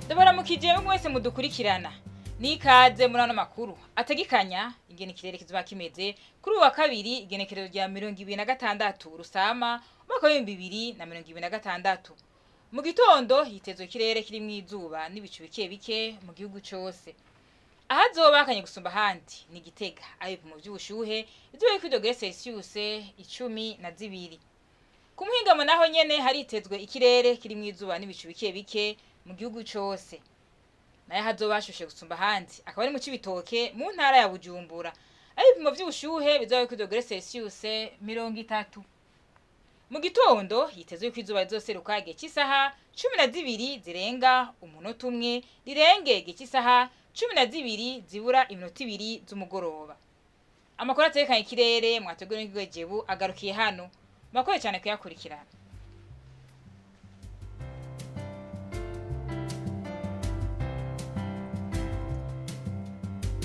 Ndabaramukije mwese mudukurikirana. Nikaze muri ano makuru ategekanya ingene ikirere kizoba kimeze kuri uwa kabiri igenekerezo rya 2026 Rusama umwaka wa 2026. Mu gitondo hitezwe ikirere kiri mwizuba n'ibicu bike bike mu gihugu cyose. Ahazoba akanye gusumba handi ni Gitega ayipimo by'ubushuhe izuba kuri dogere Celsius 12. Ku muhingamo naho nyene haritezwe ikirere kiri mwizuba n'ibicu bike bike mu gihugu cyose. Naye hazoba hashushe gusumba handi akaba ari mu Cibitoke mu ntara ya Bujumbura ayipimo by'ubushuhe bizoba kuri dogere Celsius 30. Mu gitondo hitezwe ko izuba rizoseruka igihe cy'isaha 12 zirenga umunota umwe rirenge igihe cy'isaha 12 zibura iminota 2 z'umugoroba. Amakuru atekanye ikirere mwateguwe n'Ikigo Jebu agarukiye hano. Makore cyane kuyakurikirana.